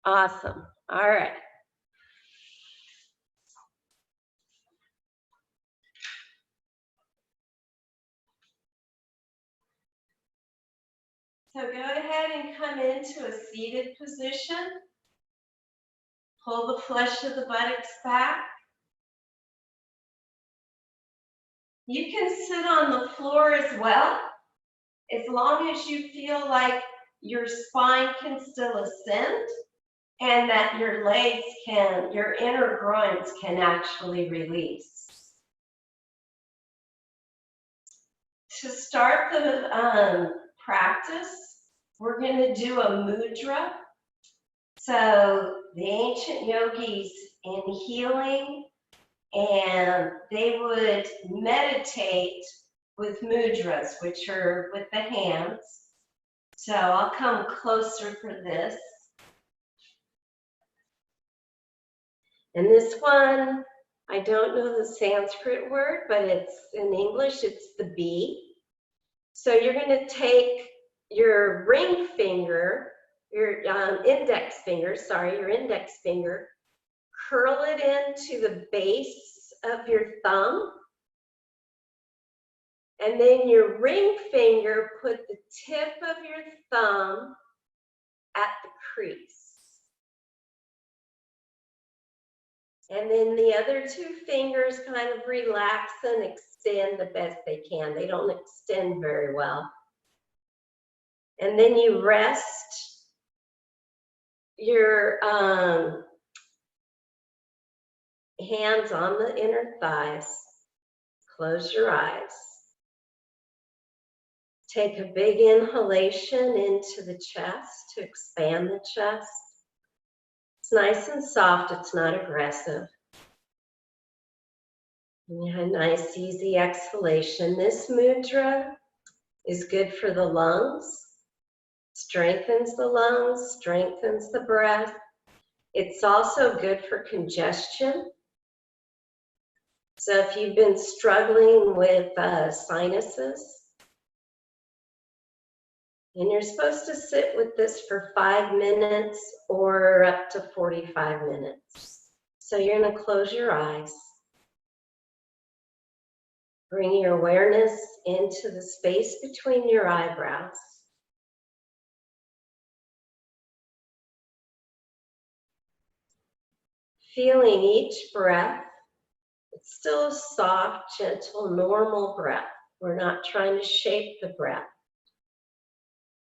Awesome. All right. So go ahead and come into a seated position. Pull the flesh of the buttocks back. You can sit on the floor as well, as long as you feel like your spine can still ascend and that your legs can, your inner groins can actually release. To start the practice, we're going to do a mudra. So the ancient yogis in healing, and they would meditate with mudras, which are with the hands. So I'll come closer for this. And this one, I don't know the Sanskrit word, but it's in English, it's the bee. So you're going to take your ring finger, your index finger, curl it into the base of your thumb, and then your ring finger, put the tip of your thumb at the crease. And then the other two fingers kind of relax and extend the best they can. They don't extend very well. And then you rest your hands on the inner thighs. Close your eyes. Take a big inhalation into the chest to expand the chest. It's nice and soft, it's not aggressive. And you have a nice, easy exhalation. This mudra is good for the lungs, strengthens the lungs, strengthens the breath. It's also good for congestion. So if you've been struggling with sinuses, and you're supposed to sit with this for 5 minutes or up to 45 minutes. So you're going to close your eyes. Bring your awareness into the space between your eyebrows. Feeling each breath. It's still a soft, gentle, normal breath. We're not trying to shape the breath.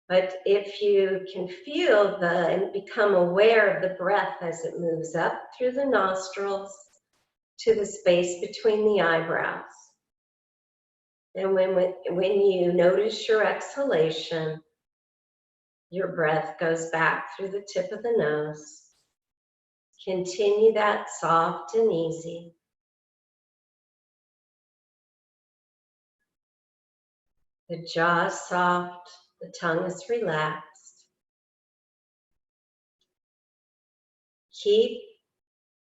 But if you can feel and become aware of the breath as it moves up through the nostrils to the space between the eyebrows. And when you notice your exhalation, your breath goes back through the tip of the nose. Continue that soft and easy. The jaw is soft. The tongue is relaxed. Keep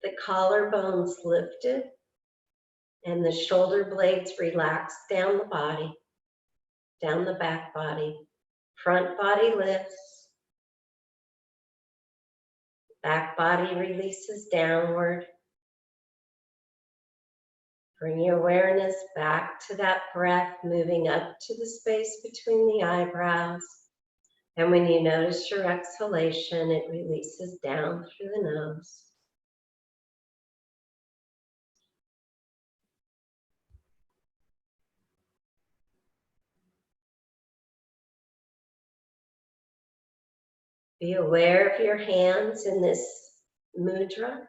the collarbones lifted and the shoulder blades relaxed down the body, down the back body. Front body lifts. Back body releases downward. Bring your awareness back to that breath, moving up to the space between the eyebrows. And when you notice your exhalation, it releases down through the nose. Be aware of your hands in this mudra.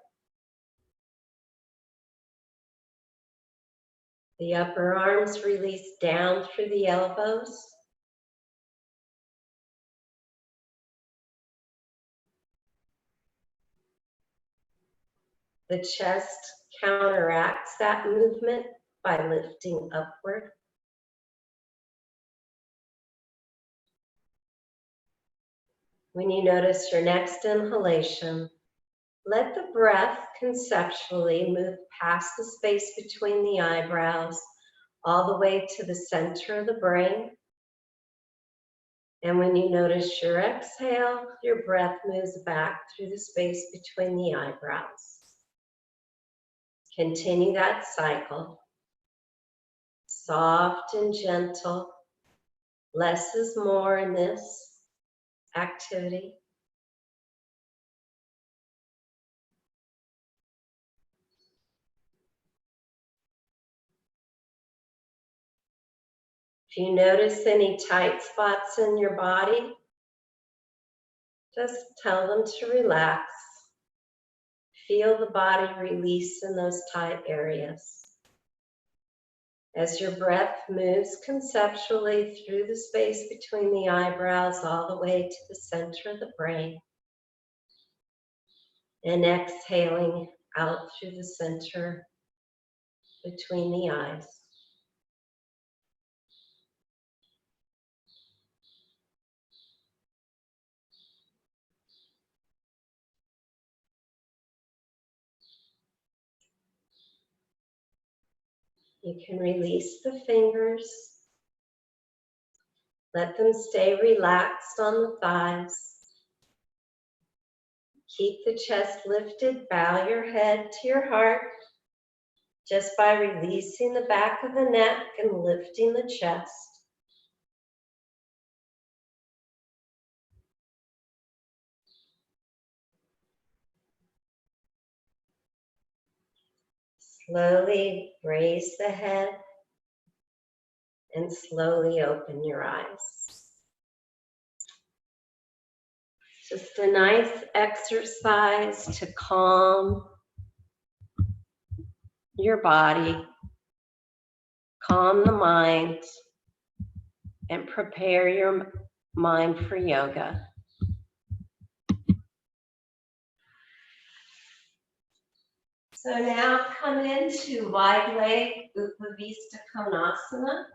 The upper arms release down through the elbows. The chest counteracts that movement by lifting upward. When you notice your next inhalation, let the breath conceptually move past the space between the eyebrows, all the way to the center of the brain. And when you notice your exhale, your breath moves back through the space between the eyebrows. Continue that cycle. Soft and gentle. Less is more in this activity. If you notice any tight spots in your body, just tell them to relax. Feel the body release in those tight areas. As your breath moves conceptually through the space between the eyebrows all the way to the center of the brain, and exhaling out through the center between the eyes. You can release the fingers. Let them stay relaxed on the thighs. Keep the chest lifted. Bow your head to your heart just by releasing the back of the neck and lifting the chest. Slowly raise the head and slowly open your eyes. Just a nice exercise to calm your body, calm the mind, and prepare your mind for yoga. So now come into wide leg Upavista Konasana.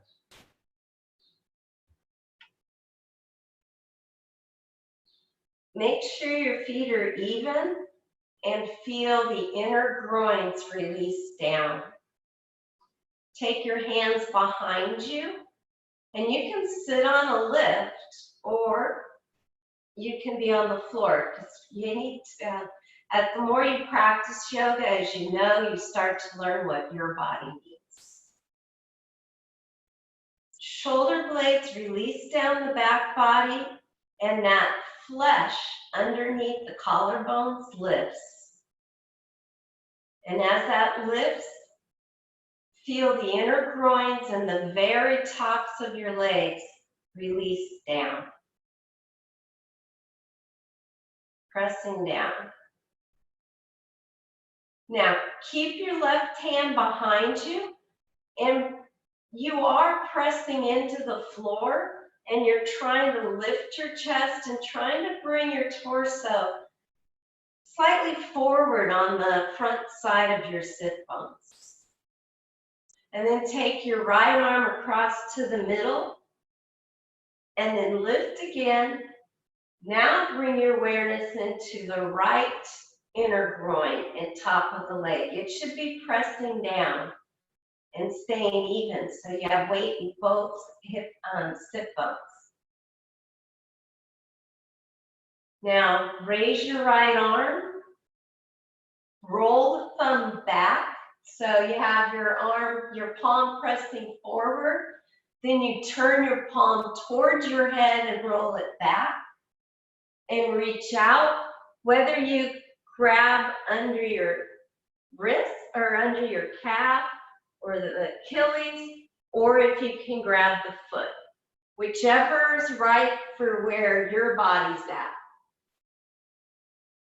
Make sure your feet are even and feel the inner groins release down. Take your hands behind you, and you can sit on a lift or you can be on the floor. You need to, the more you practice yoga, as you know, you start to learn what your body needs. Shoulder blades release down the back body, and that flesh underneath the collarbones lifts. And as that lifts, feel the inner groins and the very tops of your legs release down. Pressing down. Now, keep your left hand behind you, and you are pressing into the floor, and you're trying to lift your chest and trying to bring your torso slightly forward on the front side of your sit bones. And then take your right arm across to the middle, and then lift again. Now bring your awareness into the right inner groin and top of the leg. It should be pressing down and staying even, so you have weight in both sit bones. Now raise your right arm, roll the thumb back, so you have your palm pressing forward, then you turn your palm towards your head and roll it back, and reach out, whether you grab under your wrist or under your calf or the Achilles, or if you can grab the foot, whichever is right for where your body's at.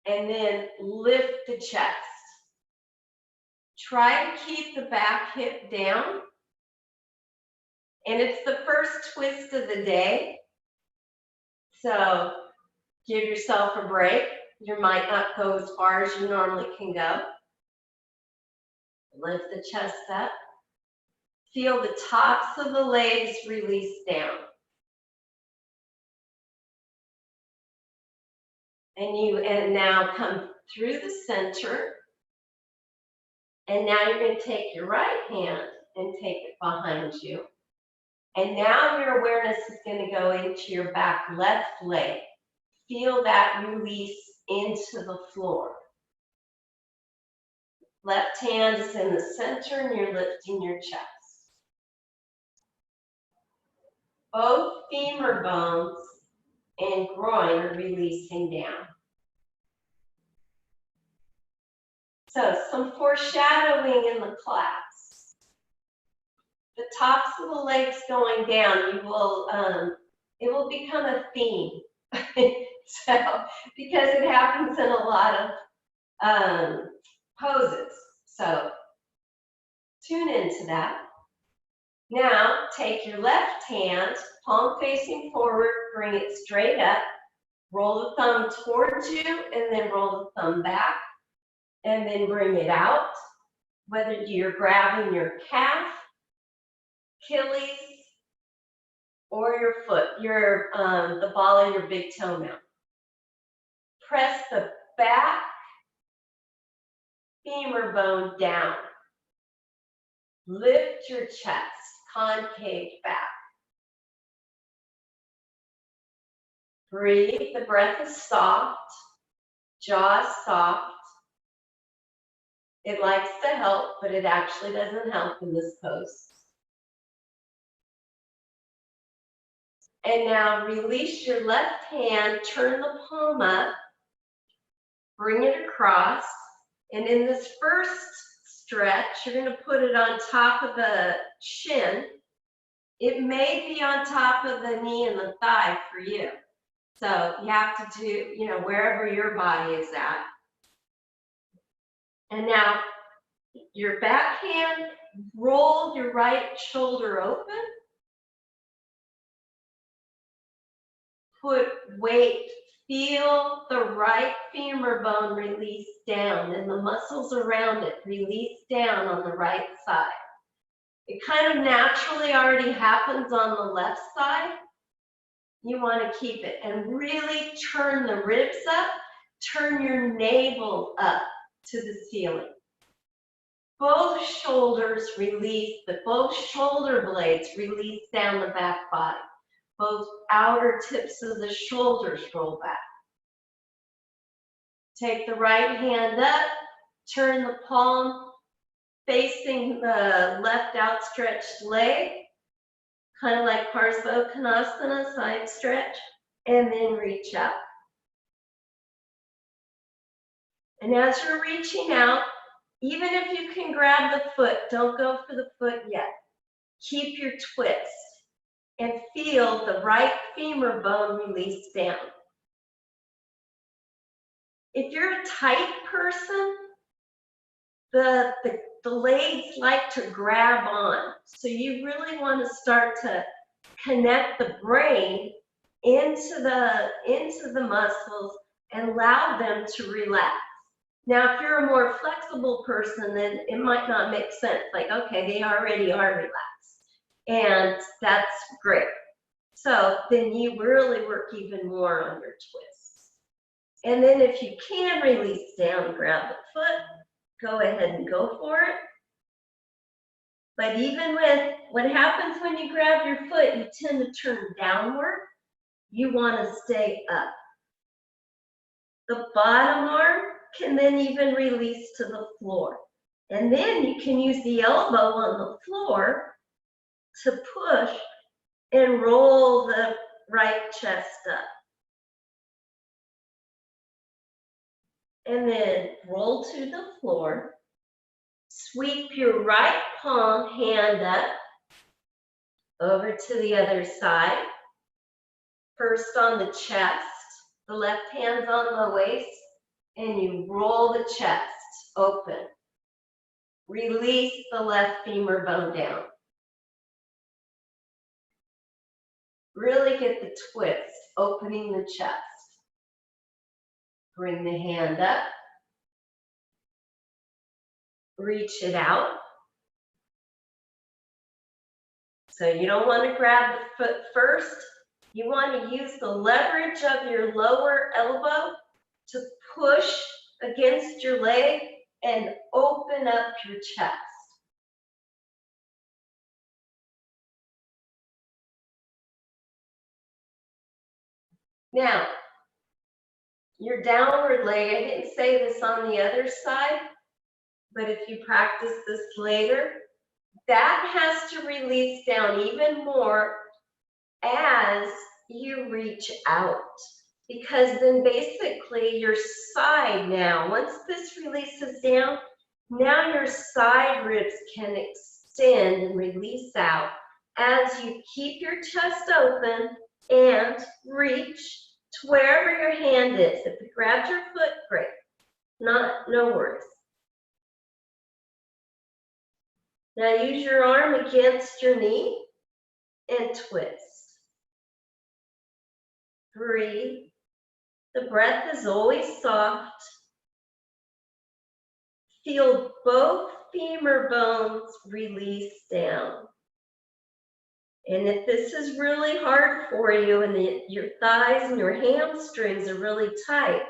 And then lift the chest. Try to keep the back hip down. And it's the first twist of the day, so give yourself a break. You might not go as far as you normally can go. Lift the chest up. Feel the tops of the legs release down. And now come through the center. And now you're going to take your right hand and take it behind you. And now your awareness is going to go into your back left leg. Feel that release into the floor. Left hand is in the center and you're lifting your chest. Both femur bones and groin are releasing down. So some foreshadowing in the class. The tops of the legs going down, it will become a theme. So, because it happens in a lot of poses. So tune into that. Now take your left hand, palm facing forward, bring it straight up, roll the thumb towards you, and then roll the thumb back, and then bring it out, whether you're grabbing your calf, Achilles, or your foot, the ball of your big toe mound. Press the back femur bone down. Lift your chest, concave back. Breathe, the breath is soft, jaw is soft. It likes to help, but it actually doesn't help in this pose. And now release your left hand, turn the palm up, bring it across, and in this first stretch, you're going to put it on top of the shin. It may be on top of the knee and the thigh for you. So you have to do, wherever your body is at. And now your back hand, roll your right shoulder open. Put weight, feel the right femur bone release down and the muscles around it release down on the right side. It kind of naturally already happens on the left side. You want to keep it and really turn the ribs up, turn your navel up to the ceiling. Both shoulders release, both shoulder blades release down the back body. Both outer tips of the shoulders roll back. Take the right hand up, turn the palm facing the left outstretched leg, kind of like Parsva Konasana, side stretch, and then reach up. And as you're reaching out, even if you can grab the foot, don't go for the foot yet. Keep your twist and feel the right femur bone release down. If you're a tight person, the legs like to grab on. So you really want to start to connect the brain into the muscles and allow them to relax. Now, if you're a more flexible person, then it might not make sense. Like, okay, they already are relaxed. And that's great. So then you really work even more on your twists. And then if you can release down, grab the foot, go ahead and go for it. But even with what happens when you grab your foot, you tend to turn downward. You want to stay up. The bottom arm can then even release to the floor. And then you can use the elbow on the floor to push and roll the right chest up. And then roll to the floor. Sweep your right palm hand up over to the other side. First on the chest, the left hand's on the waist, and you roll the chest open. Release the left femur bone down. Really get the twist, opening the chest. Bring the hand up. Reach it out. So you don't want to grab the foot first. You want to use the leverage of your lower elbow to push against your leg and open up your chest. Now, your downward leg, I didn't say this on the other side, but if you practice this later, that has to release down even more as you reach out. Because then basically your side now, once this releases down, now your side ribs can extend and release out as you keep your chest open and reach to wherever your hand is. If you grabbed your foot, great. No worries. Now use your arm against your knee and twist. Breathe. The breath is always soft. Feel both femur bones release down. And if this is really hard for you and your thighs and your hamstrings are really tight,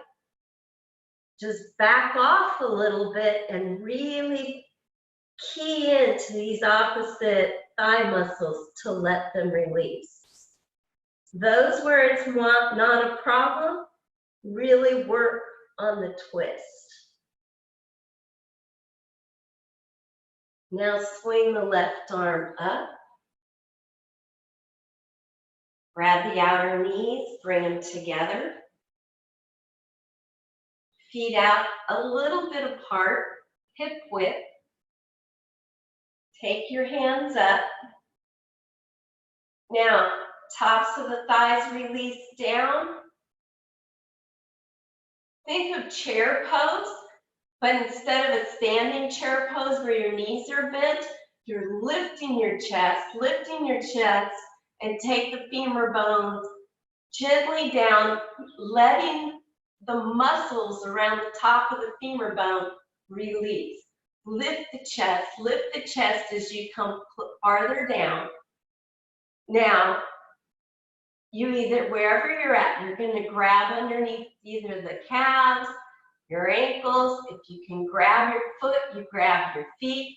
just back off a little bit and really key into these opposite thigh muscles to let them release. Those where it's not a problem, really work on the twist. Now swing the left arm up. Grab the outer knees, bring them together. Feet out a little bit apart, hip width. Take your hands up. Now, tops of the thighs release down. Think of chair pose, but instead of a standing chair pose where your knees are bent, you're lifting your chest, and take the femur bones gently down, letting the muscles around the top of the femur bone release. Lift the chest as you come farther down. Now, you either, wherever you're at, you're going to grab underneath either the calves, your ankles. If you can grab your foot, you grab your feet.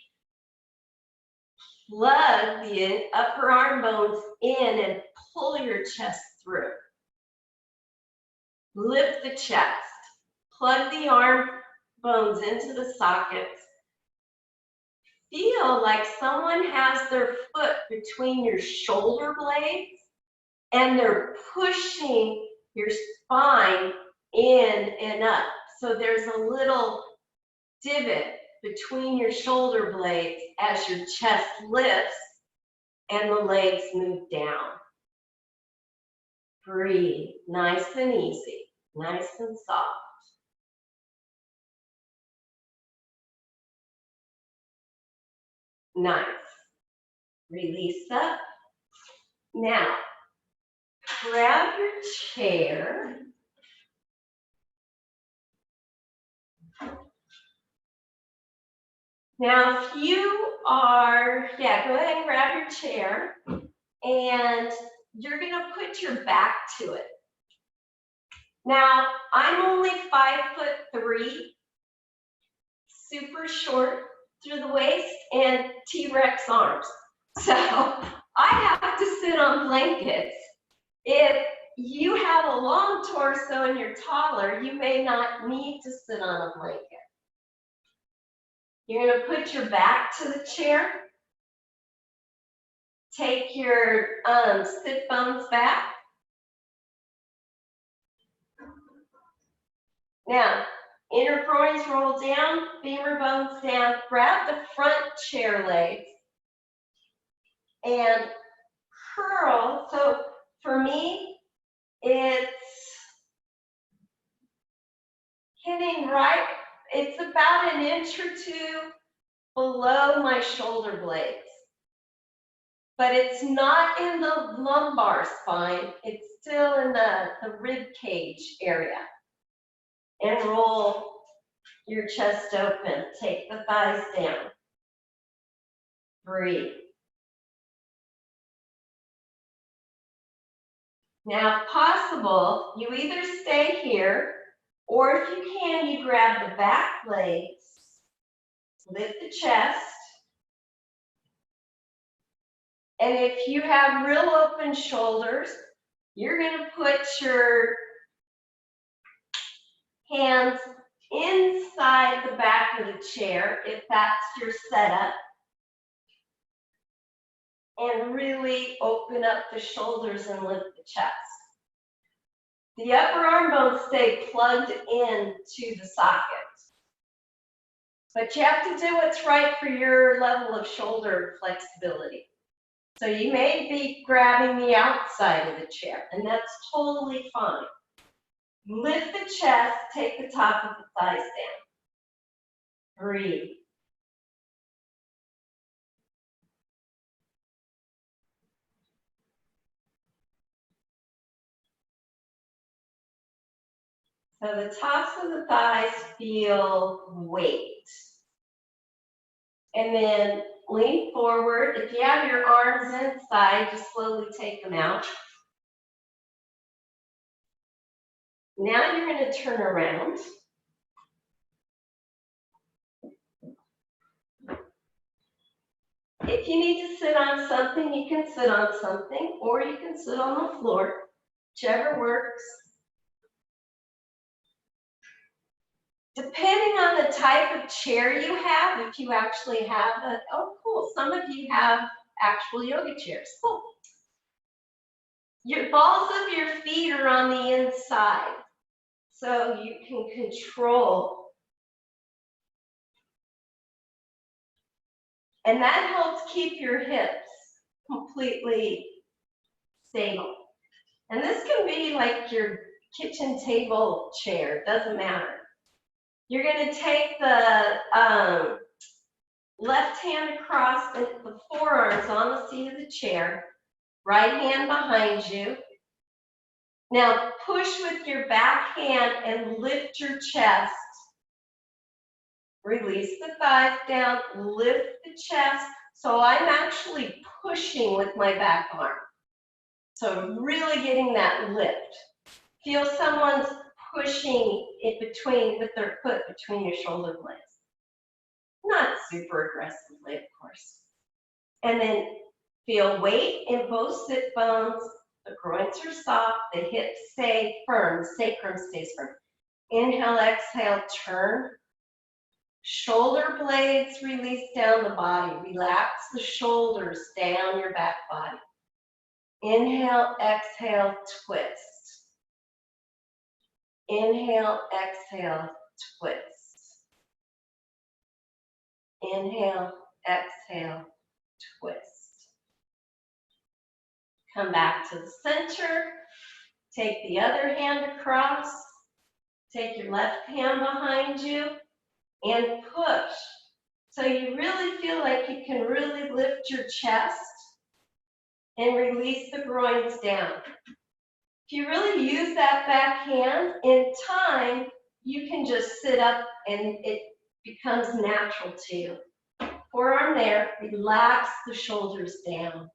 Plug the upper arm bones in and pull your chest through. Lift the chest. Plug the arm bones into the sockets. Feel like someone has their foot between your shoulder blades and they're pushing your spine in and up. So there's a little divot between your shoulder blades as your chest lifts and the legs move down. Breathe, nice and easy, nice and soft. Nice. Release up. Now, grab your chair. Now, if you are, go ahead and grab your chair, and you're going to put your back to it. Now, I'm only 5'3", super short through the waist, and T-Rex arms. So I have to sit on blankets. If you have a long torso and you're taller, you may not need to sit on a blanket. You're going to put your back to the chair. Take your sit bones back. Now, inner groins roll down, femur bones down. Grab the front chair legs and curl. So for me, it's hitting right. It's about an inch or two below my shoulder blades. But it's not in the lumbar spine. It's still in the rib cage area. And roll your chest open. Take the thighs down. Breathe. Now, if possible, you either stay here, or if you can, you grab the back legs, lift the chest, and if you have real open shoulders, You're going to put your hands inside the back of the chair, if that's your setup, and really open up the shoulders and lift the chest. The upper arm bones stay plugged into the socket. But you have to do what's right for your level of shoulder flexibility. So you may be grabbing the outside of the chair, and that's totally fine. Lift the chest, take the top of the thighs down. Breathe. So the tops of the thighs feel weight. And then lean forward. If you have your arms inside, just slowly take them out. Now you're going to turn around. If you need to sit on something, you can sit on something, or you can sit on the floor, whichever works. Depending on the type of chair you have, if you actually have a, oh cool, some of you have actual yoga chairs, cool. Your balls of your feet are on the inside, so you can control. And that helps keep your hips completely stable. And this can be like your kitchen table chair, doesn't matter. You're going to take the left hand across the forearms on the seat of the chair, right hand behind you. Now push with your back hand and lift your chest. Release the thighs down, lift the chest. So I'm actually pushing with my back arm. So really getting that lift. Feel someone's pushing it between, with their foot between your shoulder blades. Not super aggressively, of course. And then feel weight in both sit bones. The groins are soft. The hips stay firm. The sacrum stays firm. Inhale, exhale, turn. Shoulder blades release down the body. Relax the shoulders down your back body. Inhale, exhale, twist. Inhale, exhale, twist. Inhale, exhale, twist. Come back to the center. Take the other hand across. Take your left hand behind you and push. So you really feel like you can really lift your chest and release the groins down. If you really use that back hand, in time, you can just sit up and it becomes natural to you. Forearm there, relax the shoulders down.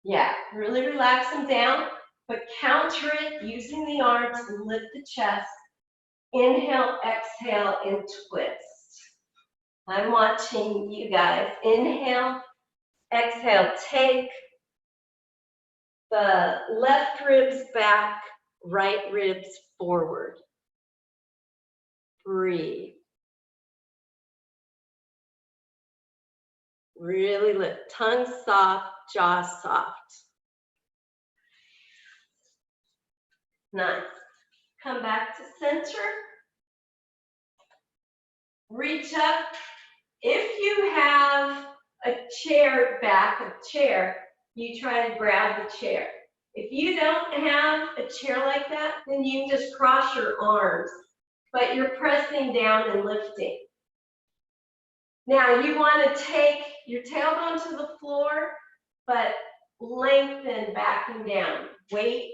Yeah, really relax them down, but counter it using the arms and lift the chest. Inhale, exhale, and twist. I'm watching you guys. Inhale, exhale, take the left ribs back, right ribs forward. Breathe. Really lift. Tongue soft, jaw soft. Nice. Come back to center. Reach up. If you have a chair, back of chair, you try to grab the chair. If you don't have a chair like that, then you can just cross your arms, but you're pressing down and lifting. Now you want to take your tailbone to the floor, but lengthen back and down. Weight.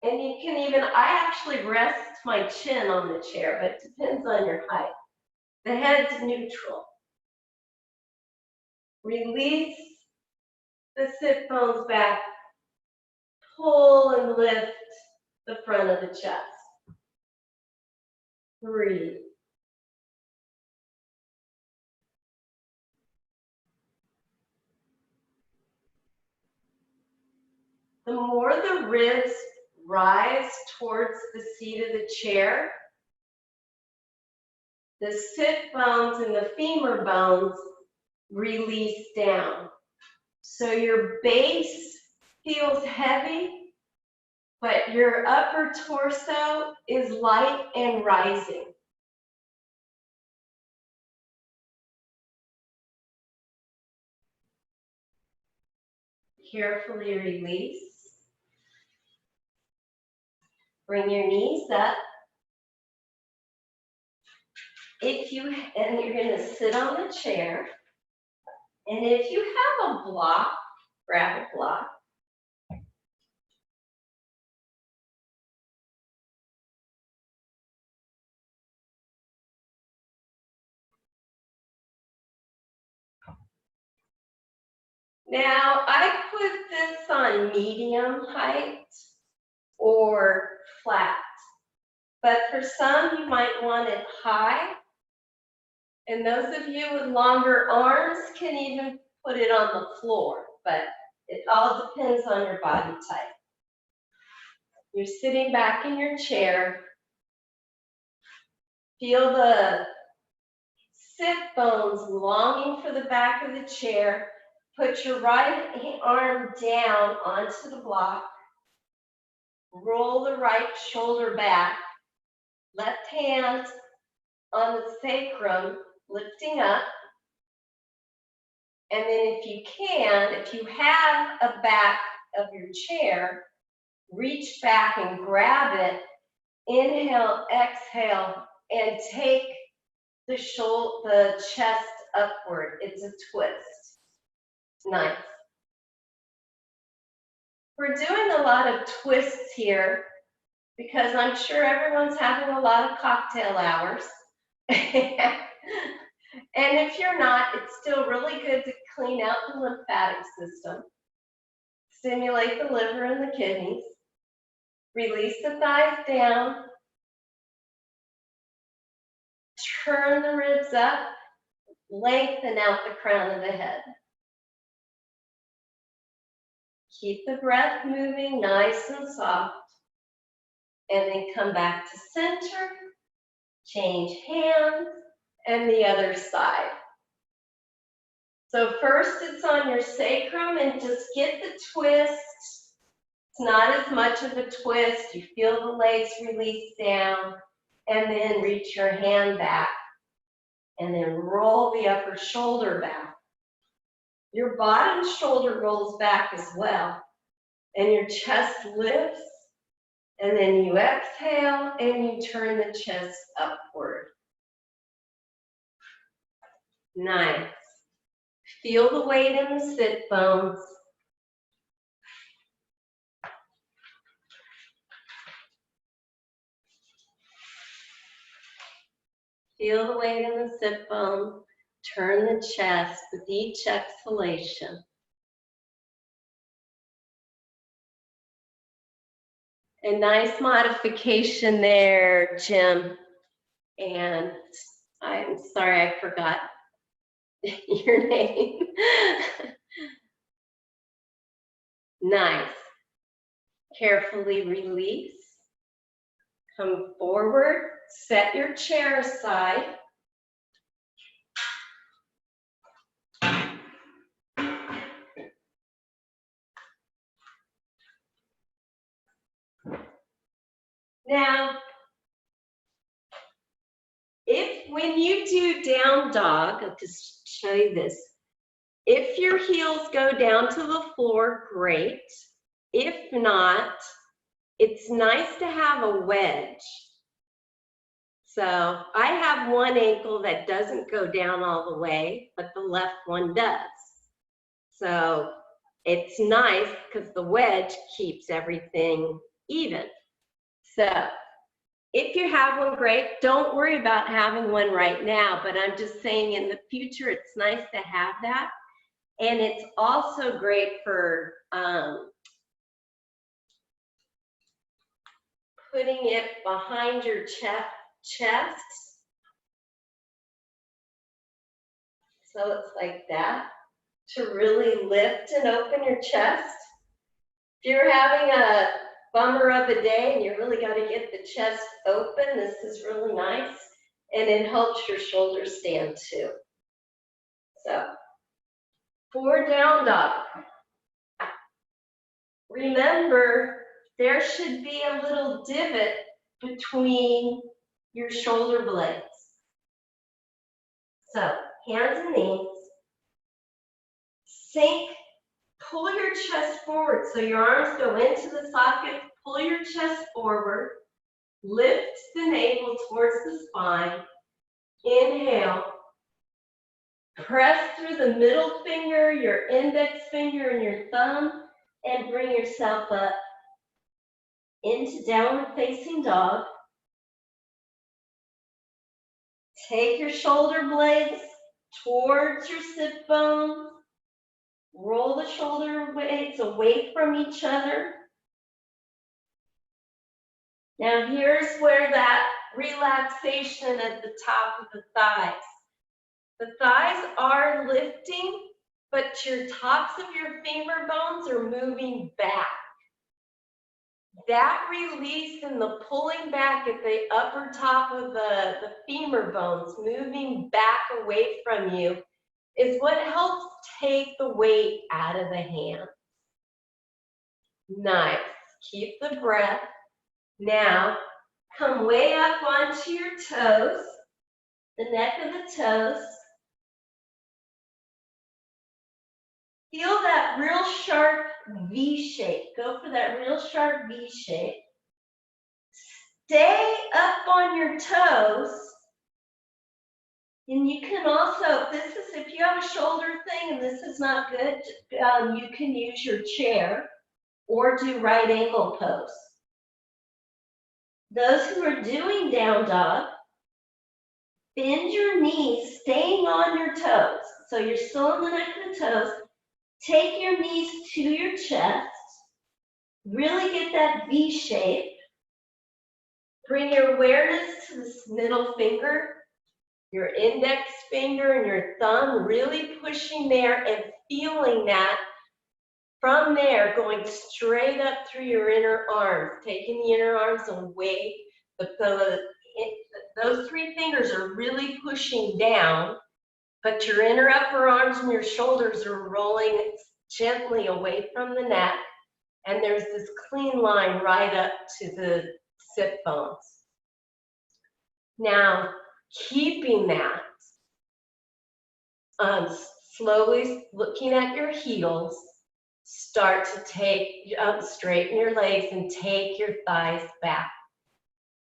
And you can even, I actually rest my chin on the chair, but it depends on your height. The head's neutral. Release the sit bones back. Pull and lift the front of the chest. Breathe. The more the ribs rise towards the seat of the chair, the sit bones and the femur bones release down. So your base feels heavy, but your upper torso is light and rising. Carefully release. Bring your knees up. And you're going to sit on the chair. And if you have a block, grab a block. Now, I put this on medium height or flat, but for some, you might want it high. And those of you with longer arms can even put it on the floor, but it all depends on your body type. You're sitting back in your chair. Feel the sit bones longing for the back of the chair. Put your right arm down onto the block. Roll the right shoulder back. Left hand on the sacrum, lifting up. And then if you have a back of your chair, reach back and grab it. Inhale, exhale, and take the chest upward. It's a twist. Nice. We're doing a lot of twists here because I'm sure everyone's having a lot of cocktail hours. And if you're not, it's still really good to clean out the lymphatic system, stimulate the liver and the kidneys, release the thighs down, turn the ribs up, lengthen out the crown of the head. Keep the breath moving nice and soft, and then come back to center, change hands, and the other side. So first it's on your sacrum, and just get the twist. It's not as much of a twist. You feel the legs release down, and then reach your hand back, and then roll the upper shoulder back. Your bottom shoulder rolls back as well, and your chest lifts, and then you exhale, and you turn the chest upward. Nice. Feel the weight in the sit bones. Feel the weight in the sit bone. Turn the chest with each exhalation. A nice modification there, Jim. And I'm sorry I forgot your name. Nice. Carefully release. Come forward. Set your chair aside. Now, when you do down dog, I'll just show you this. If your heels go down to the floor, great. If not, it's nice to have a wedge. So I have one ankle that doesn't go down all the way, but the left one does. So it's nice because the wedge keeps everything even. So if you have one, great. Don't worry about having one right now, but I'm just saying in the future, it's nice to have that. And it's also great for putting it behind your chest. So it's like that, to really lift and open your chest. If you're having a bummer of a day and you really got to get the chest open, this is really nice. And it helps your shoulders stand too. So, for down dog. Remember, there should be a little divot between your shoulder blades. So, hands and knees. Sink, pull your chest forward so your arms go into the socket. Pull your chest forward. Lift the navel towards the spine. Inhale. Press through the middle finger, your index finger, and your thumb, and bring yourself up into downward facing dog. Take your shoulder blades towards your sit bones. Roll the shoulder blades away from each other. Now here's where that relaxation at the top of the thighs. The thighs are lifting, but your tops of your femur bones are moving back. That release and the pulling back at the upper top of the femur bones, moving back away from you, is what helps take the weight out of the hand. Nice. Keep the breath. Now, come way up onto your toes, the neck of the toes. Feel that real sharp V shape. Go for that real sharp V shape. Stay up on your toes. And you can also, if you have a shoulder thing and this is not good, you can use your chair or do right angle pose. Those who are doing down dog, bend your knees, staying on your toes. So you're still on the neck of the toes. Take your knees to your chest. Really get that V shape. Bring your awareness to this middle finger, your index finger and your thumb, really pushing there and feeling that from there, going straight up through your inner arms, taking the inner arms away. Those three fingers are really pushing down, but your inner upper arms and your shoulders are rolling gently away from the neck, and there's this clean line right up to the sit bones. Now, keeping that, slowly looking at your heels, start to straighten your legs and take your thighs back.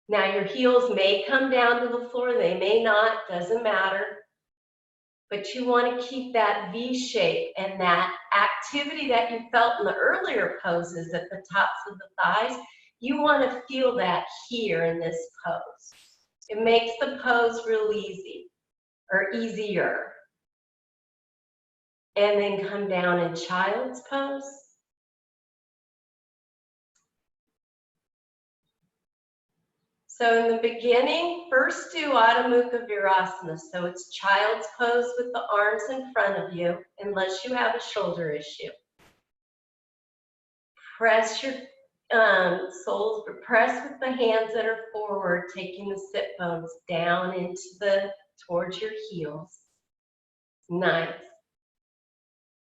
Now your heels may come down to the floor, they may not, doesn't matter. But you want to keep that V shape and that activity that you felt in the earlier poses at the tops of the thighs, you want to feel that here in this pose. It makes the pose real easy, or easier. And then come down in child's pose. So in the beginning, first do Adho Mukha Virasana. So it's child's pose with the arms in front of you, unless you have a shoulder issue. Press your soles, press with the hands that are forward, taking the sit bones down towards your heels. Nice.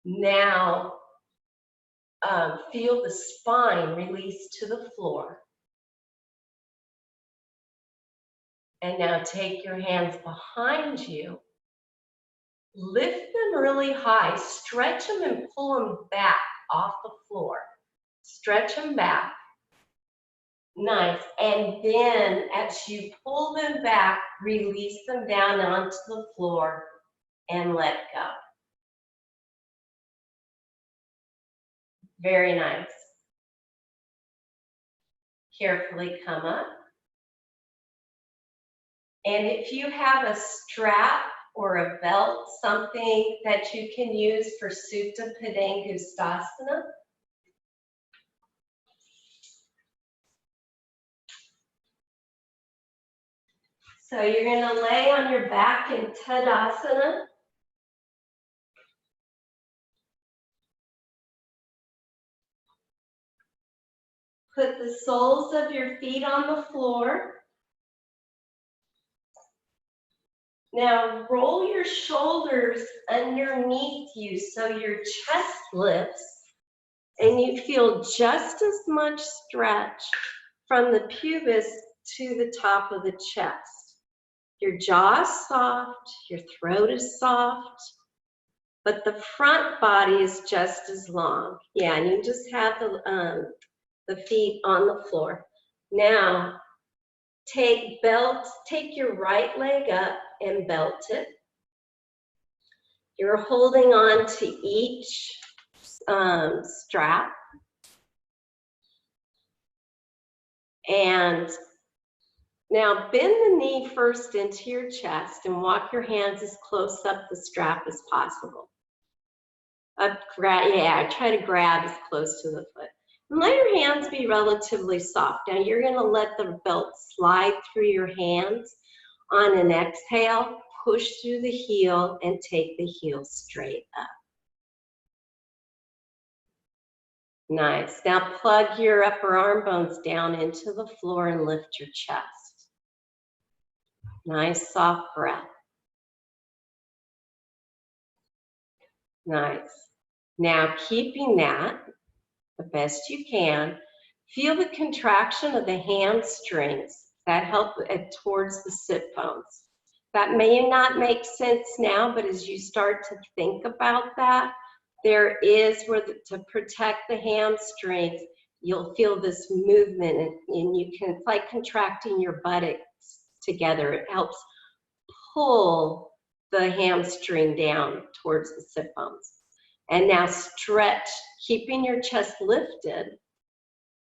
Now, feel the spine release to the floor. And now take your hands behind you. Lift them really high. Stretch them and pull them back off the floor. Stretch them back. Nice. And then as you pull them back, release them down onto the floor and let go. Very nice. Carefully come up. And if you have a strap or a belt, something that you can use for Supta Padangusthasana. So you're going to lay on your back in Tadasana. Put the soles of your feet on the floor. Now roll your shoulders underneath you so your chest lifts and you feel just as much stretch from the pubis to the top of the chest. Your jaw is soft, your throat is soft, but the front body is just as long. Yeah, and you just have the feet on the floor. Now, take your right leg up and belt it. You're holding on to each strap. And now bend the knee first into your chest and walk your hands as close up the strap as possible. Try to grab as close to the foot. And let your hands be relatively soft. Now you're going to let the belt slide through your hands. On an exhale, push through the heel and take the heel straight up. Nice. Now plug your upper arm bones down into the floor and lift your chest. Nice soft breath. Nice. Now keeping that the best you can, feel the contraction of the hamstrings that help towards the sit bones. That may not make sense now, but as you start to think about that, there is to protect the hamstrings, you'll feel this movement and you can, it's like contracting your buttocks together. It helps pull the hamstring down towards the sit bones. And now stretch, keeping your chest lifted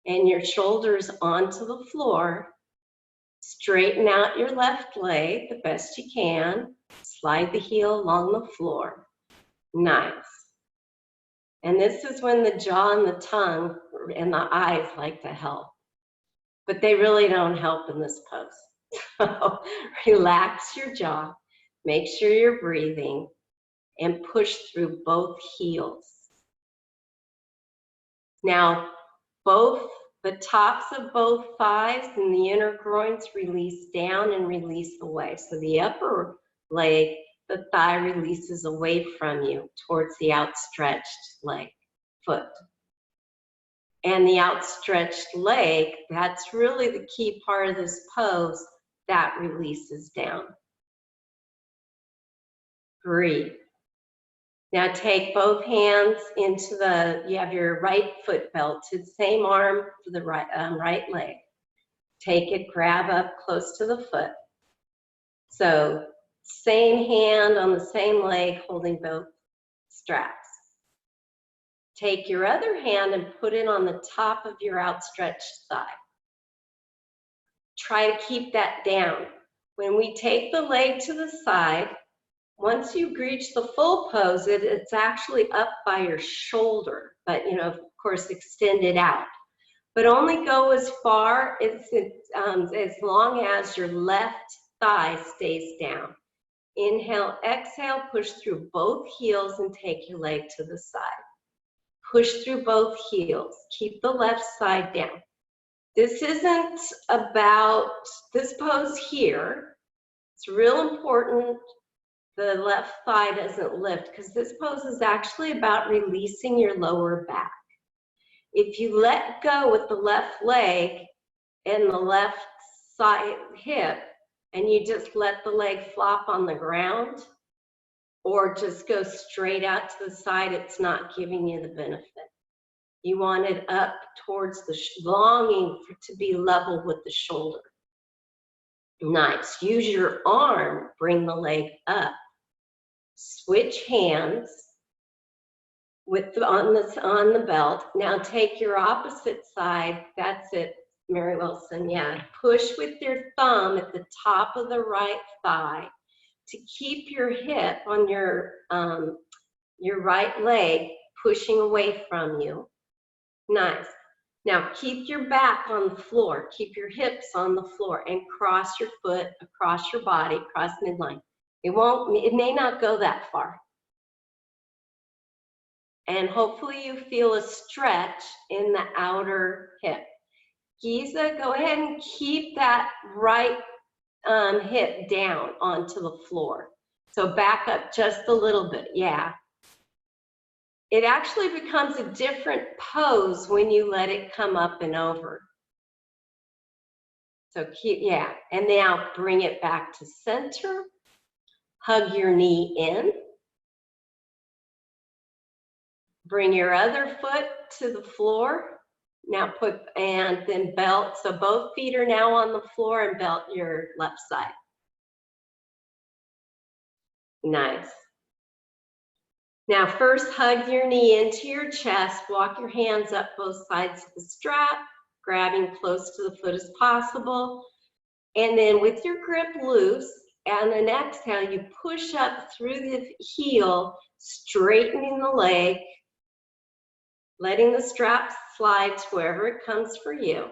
and your shoulders onto the floor. Straighten out your left leg the best you can. Slide the heel along the floor. Nice. And this is when the jaw and the tongue and the eyes like to help. But they really don't help in this pose. So relax your jaw. Make sure you're breathing. And push through both heels. Now, both the tops of both thighs and the inner groins release down and release away. So the upper leg, the thigh releases away from you towards the outstretched leg, foot. And the outstretched leg, that's really the key part of this pose, that releases down. Breathe. Now take both hands into you have your right foot belted, same arm for the right leg. Take it, grab up close to the foot. So same hand on the same leg holding both straps. Take your other hand and put it on the top of your outstretched thigh. Try to keep that down. When we take the leg to the side, once you reach the full pose, it's actually up by your shoulder, but of course, extend it out. But only go as far as long as your left thigh stays down. Inhale, exhale, push through both heels and take your leg to the side. Push through both heels. Keep the left side down. This isn't about this pose here. It's real important the left thigh doesn't lift, because this pose is actually about releasing your lower back. If you let go with the left leg and the left side hip, and you just let the leg flop on the ground, or just go straight out to the side, it's not giving you the benefit. You want it up towards the longing to be level with the shoulder. Nice. Use your arm, bring the leg up. Switch hands on the belt. Now take your opposite side. That's it, Mary Wilson. Yeah. Push with your thumb at the top of the right thigh to keep your hip on your right leg pushing away from you. Nice. Now keep your back on the floor. Keep your hips on the floor and cross your foot across your body, across midline. It may not go that far. And hopefully you feel a stretch in the outer hip. Giza, go ahead and keep that right hip down onto the floor. So back up just a little bit, yeah. It actually becomes a different pose when you let it come up and over. So keep, yeah, and now bring it back to center. Hug your knee in. Bring your other foot to the floor. Now put, and then belt. So both feet are now on the floor and belt your left side. Nice. Now first hug your knee into your chest. Walk your hands up both sides of the strap, grabbing close to the foot as possible. And then with your grip loose, and an exhale, you push up through the heel, straightening the leg, letting the strap slide to wherever it comes for you.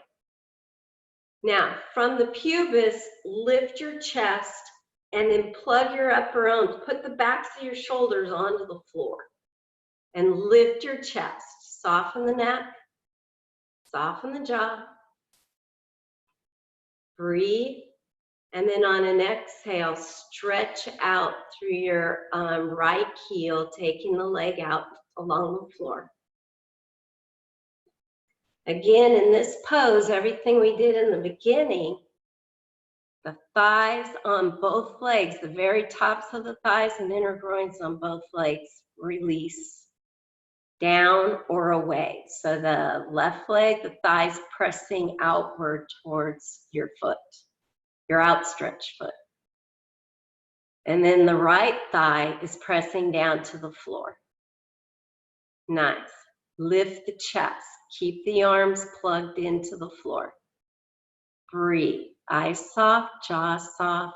Now, from the pubis, lift your chest and then plug your upper arms. Put the backs of your shoulders onto the floor and lift your chest. Soften the neck, soften the jaw. Breathe. And then on an exhale, stretch out through your right heel, taking the leg out along the floor. Again, in this pose, everything we did in the beginning, the thighs on both legs, the very tops of the thighs and inner groins on both legs, release down or away. So the left leg, the thighs pressing outward towards your foot, your outstretched foot. And then the right thigh is pressing down to the floor. Nice. Lift the chest. Keep the arms plugged into the floor. Breathe. Eyes soft, jaw soft.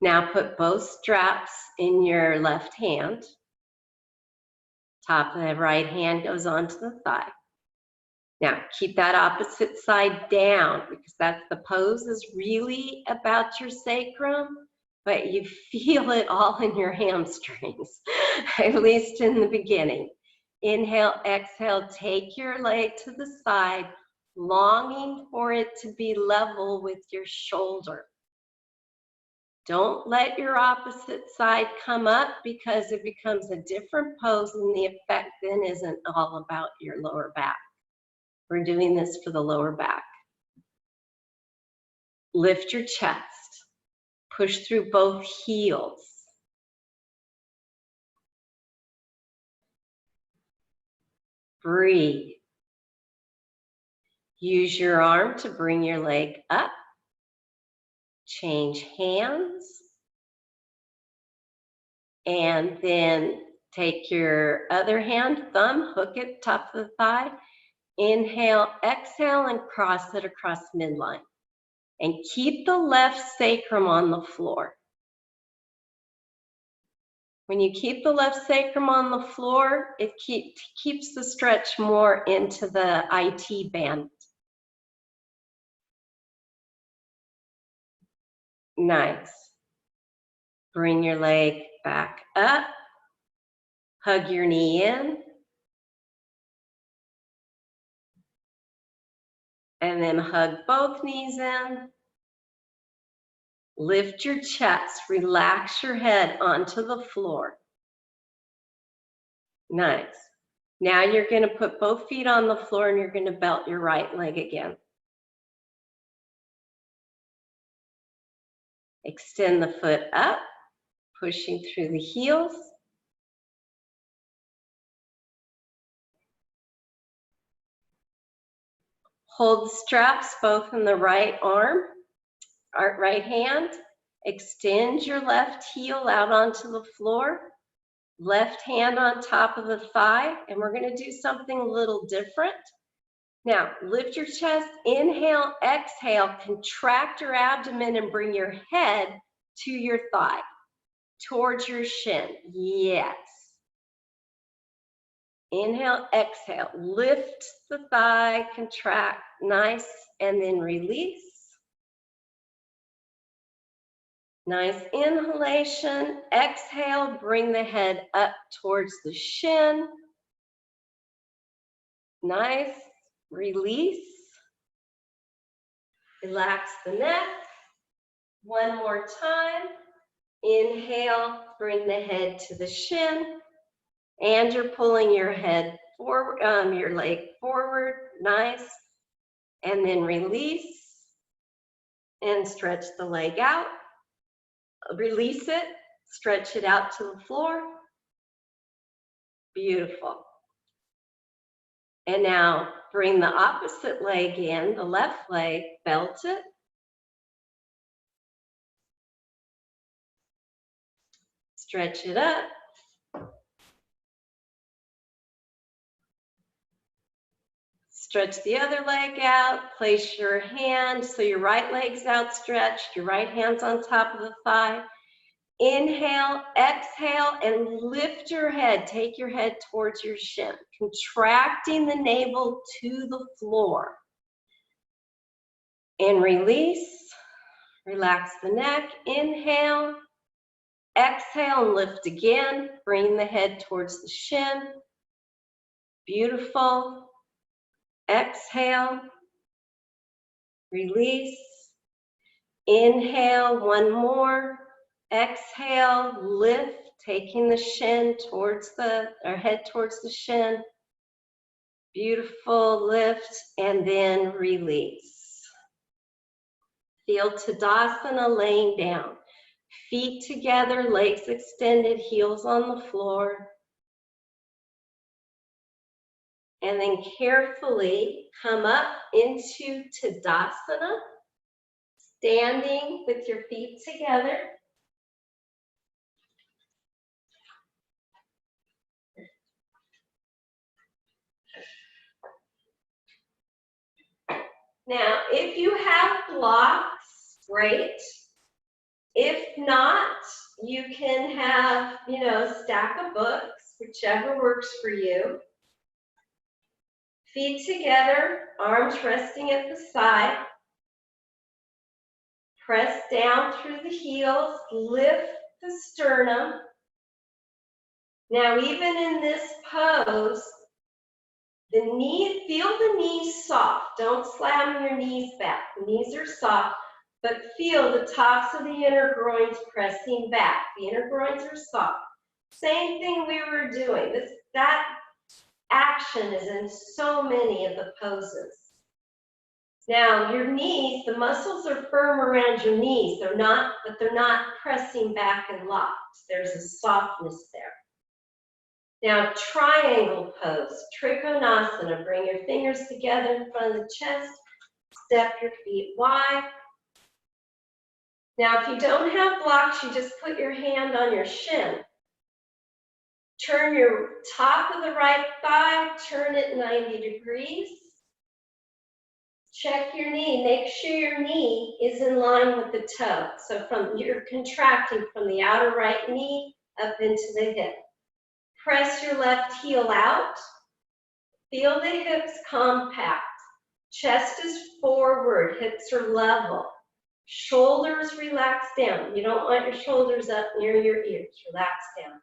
Now put both straps in your left hand. Top of the right hand goes onto the thigh. Now keep that opposite side down because that's the pose is really about your sacrum, but you feel it all in your hamstrings, at least in the beginning. Inhale, exhale, take your leg to the side, longing for it to be level with your shoulder. Don't let your opposite side come up because it becomes a different pose and the effect then isn't all about your lower back. We're doing this for the lower back. Lift your chest. Push through both heels. Breathe. Use your arm to bring your leg up. Change hands. And then take your other hand, thumb, hook it top of the thigh. Inhale, exhale, and cross it across midline. And keep the left sacrum on the floor. When you keep the left sacrum on the floor, it keeps the stretch more into the IT band. Nice. Bring your leg back up. Hug your knee in. And then hug both knees in. Lift your chest, relax your head onto the floor. Nice. Now you're going to put both feet on the floor and you're going to belt your right leg again. Extend the foot up, pushing through the heels. Hold the straps both in the right arm, right hand. Extend your left heel out onto the floor. Left hand on top of the thigh, and we're going to do something a little different. Now, lift your chest, inhale, exhale, contract your abdomen and bring your head to your thigh, towards your shin. Yes. Inhale, exhale, lift the thigh, contract, nice, and then release. Nice inhalation, exhale, bring the head up towards the shin. Nice, release. Relax the neck. One more time. Inhale, bring the head to the shin, and you're pulling your head forward, your leg forward, nice. And then release and stretch the leg out. Release it, stretch it out to the floor. Beautiful. And now bring the opposite leg in, the left leg, belt it. Stretch it up. Stretch the other leg out. Place your hand so your right leg's outstretched, your right hand's on top of the thigh. Inhale, exhale, and lift your head. Take your head towards your shin, contracting the navel to the floor. And release. Relax the neck. Inhale. Exhale and lift again. Bring the head towards the shin. Beautiful. Exhale. Release. Inhale, one more. Exhale, lift, taking the shin towards head towards the shin. Beautiful, lift, and then release. Feel Tadasana laying down. Feet together, legs extended, heels on the floor. And then carefully come up into Tadasana, standing with your feet together. Now, if you have blocks, great. If not, you can have, a stack of books, whichever works for you. Feet together, arms resting at the side. Press down through the heels, lift the sternum. Now, even in this pose, feel the knees soft. Don't slam your knees back. The knees are soft, but feel the tops of the inner groins pressing back. The inner groins are soft. Same thing we were doing. That action is in so many of the poses. Now, your knees, the muscles are firm around your knees. They're not pressing back and locked. There's a softness there. Now, triangle pose, Trikonasana. Bring your fingers together in front of the chest. Step your feet wide. Now, if you don't have blocks, you just put your hand on your shin. Turn your top of the right thigh, turn it 90 degrees. Check your knee. Make sure your knee is in line with the toe. So you're contracting from the outer right knee up into the hip. Press your left heel out. Feel the hips compact. Chest is forward, hips are level. Shoulders relax down. You don't want your shoulders up near your ears. Relax down.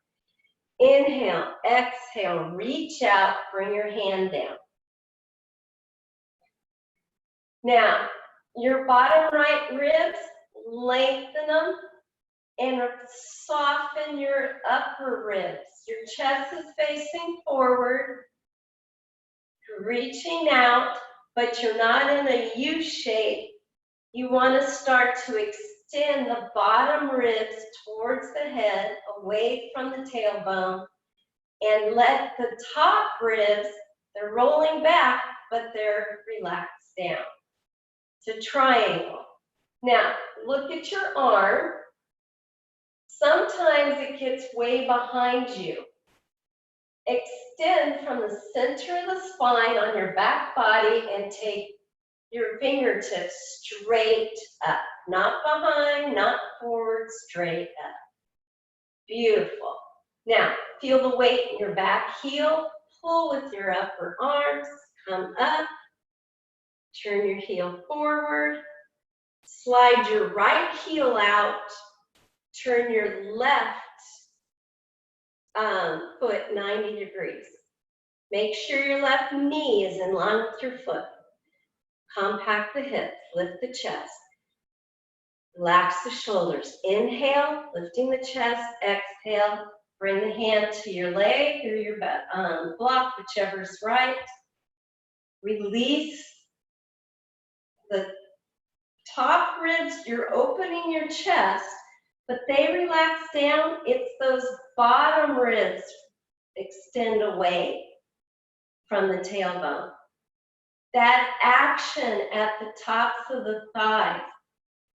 Inhale, exhale, reach out, bring your hand down. Now, your bottom right ribs, lengthen them and soften your upper ribs. Your chest is facing forward, reaching out, but you're not in a U shape. You want to start to extend the bottom ribs towards the head, away from the tailbone, and let the top ribs, they're rolling back, but they're relaxed down. It's a triangle. Now, look at your arm. Sometimes it gets way behind you. Extend from the center of the spine on your back body and take your fingertips straight up. Not behind, not forward, straight up. Beautiful. Now, feel the weight in your back heel. Pull with your upper arms. Come up. Turn your heel forward. Slide your right heel out. Turn your left foot 90 degrees. Make sure your left knee is in line with your foot. Compact the hips, lift the chest. Relax the shoulders. Inhale, lifting the chest. Exhale, bring the hand to your leg or your block, whichever's right. Release the top ribs. You're opening your chest, but they relax down. It's those bottom ribs extend away from the tailbone. That action at the tops of the thighs.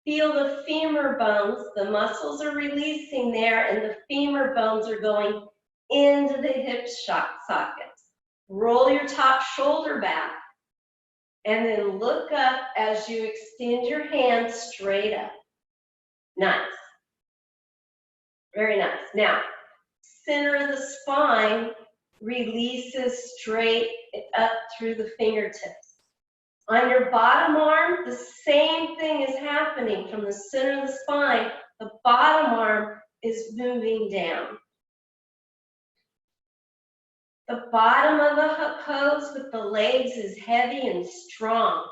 Feel the femur bones. The muscles are releasing there, and the femur bones are going into the hip sockets. Roll your top shoulder back, and then look up as you extend your hands straight up. Nice. Very nice. Now, center of the spine releases straight up through the fingertips. On your bottom arm, the same thing is happening. From the center of the spine, the bottom arm is moving down. The bottom of the pose with the legs is heavy and strong.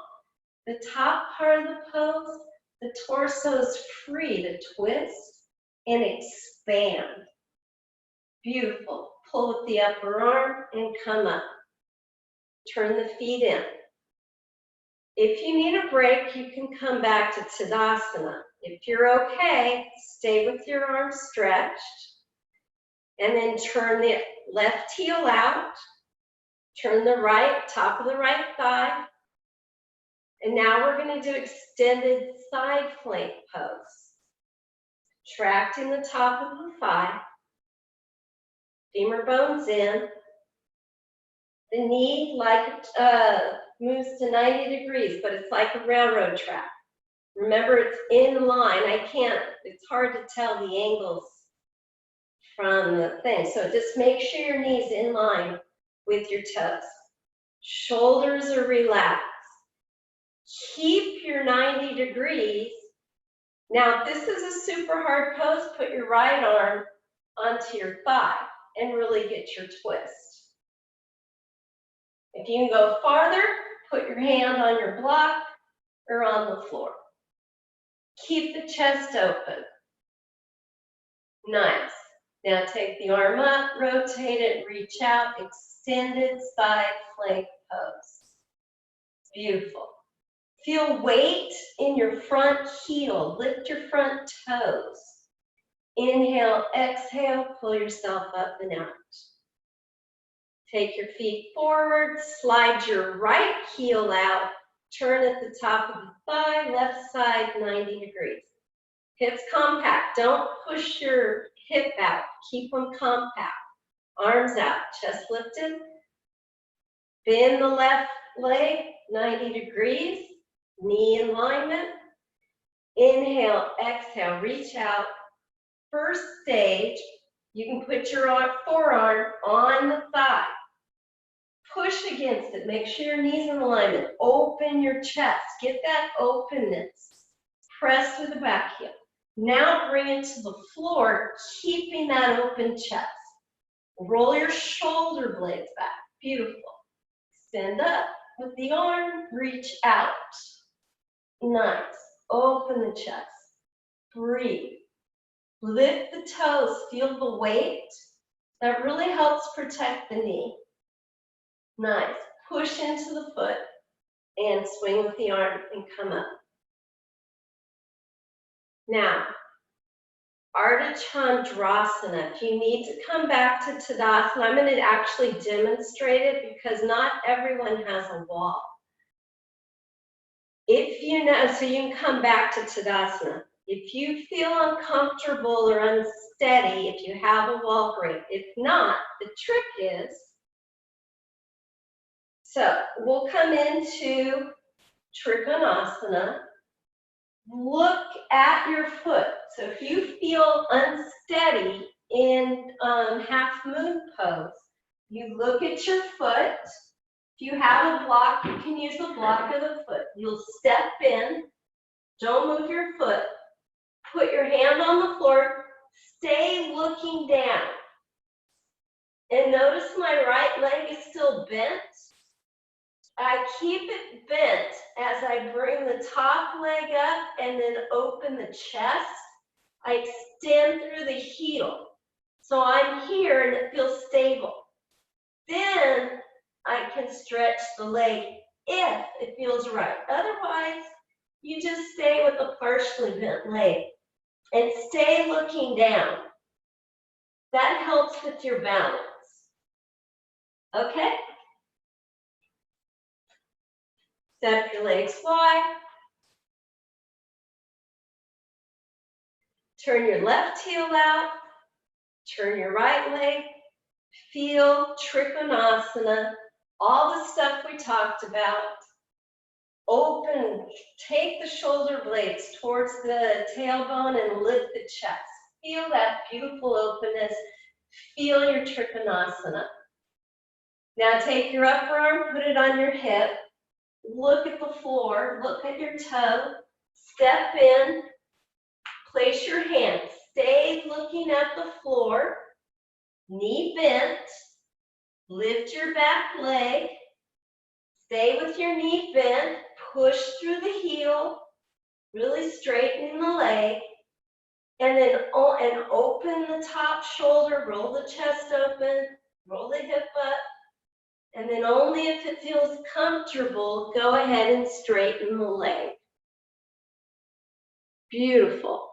The top part of the pose, the torso is free to twist and expand. Beautiful. Pull with the upper arm and come up. Turn the feet in. If you need a break, you can come back to Tadasana. If you're okay, stay with your arms stretched. And then turn the left heel out. Turn the right, top of the right thigh. And now we're going to do extended side plank pose. Tracting the top of the thigh. Femur bones in. The knee moves to 90 degrees, but it's like a railroad track. Remember, it's in line. It's hard to tell the angles from the thing. So just make sure your knee's in line with your toes. Shoulders are relaxed. Keep your 90 degrees. Now, if this is a super hard pose, put your right arm onto your thigh and really get your twist. If you can go farther, put your hand on your block or on the floor. Keep the chest open. Nice. Now take the arm up, rotate it, reach out, extended side plank pose. Beautiful. Feel weight in your front heel. Lift your front toes. Inhale, exhale, pull yourself up and out. Take your feet forward, slide your right heel out, turn at the top of the thigh, left side 90 degrees. Hips compact, don't push your hip out, keep them compact. Arms out, chest lifted. Bend the left leg 90 degrees, knee in alignment. Inhale, exhale, reach out. First stage, you can put your forearm on the thigh. Push against it. Make sure your knees in alignment. Open your chest. Get that openness. Press with the back heel. Now bring it to the floor, keeping that open chest. Roll your shoulder blades back. Beautiful. Stand up with the arm. Reach out. Nice. Open the chest. Breathe. Lift the toes. Feel the weight. That really helps protect the knee. Nice. Push into the foot and swing with the arm and come up. Now, Ardha Chandrasana. If you need to come back to Tadasana, I'm going to actually demonstrate it because not everyone has a wall. If you know, so you can come back to Tadasana. If you feel uncomfortable or unsteady, if you have a wall, great. If not, the trick is, so we'll come into Trikonasana. Look at your foot. So if you feel unsteady in half moon pose, you look at your foot. If you have a block, you can use the block of the foot. You'll step in. Don't move your foot. Put your hand on the floor. Stay looking down. And notice my right leg is still bent. I keep it bent as I bring the top leg up and then open the chest. I extend through the heel. So I'm here and it feels stable. Then I can stretch the leg if it feels right. Otherwise, you just stay with a partially bent leg and stay looking down. That helps with your balance. Okay? Step your legs wide. Turn your left heel out. Turn your right leg. Feel Trikonasana. All the stuff we talked about. Open, take the shoulder blades towards the tailbone and lift the chest. Feel that beautiful openness. Feel your Trikonasana. Now take your upper arm, put it on your hip. Look at the floor, look at your toe. Step in, place your hands. Stay looking at the floor. Knee bent. Lift your back leg. Stay with your knee bent. Push through the heel. Really straighten the leg. And then open the top shoulder. Roll the chest open. Roll the hip up. And then only if it feels comfortable, go ahead and straighten the leg. Beautiful.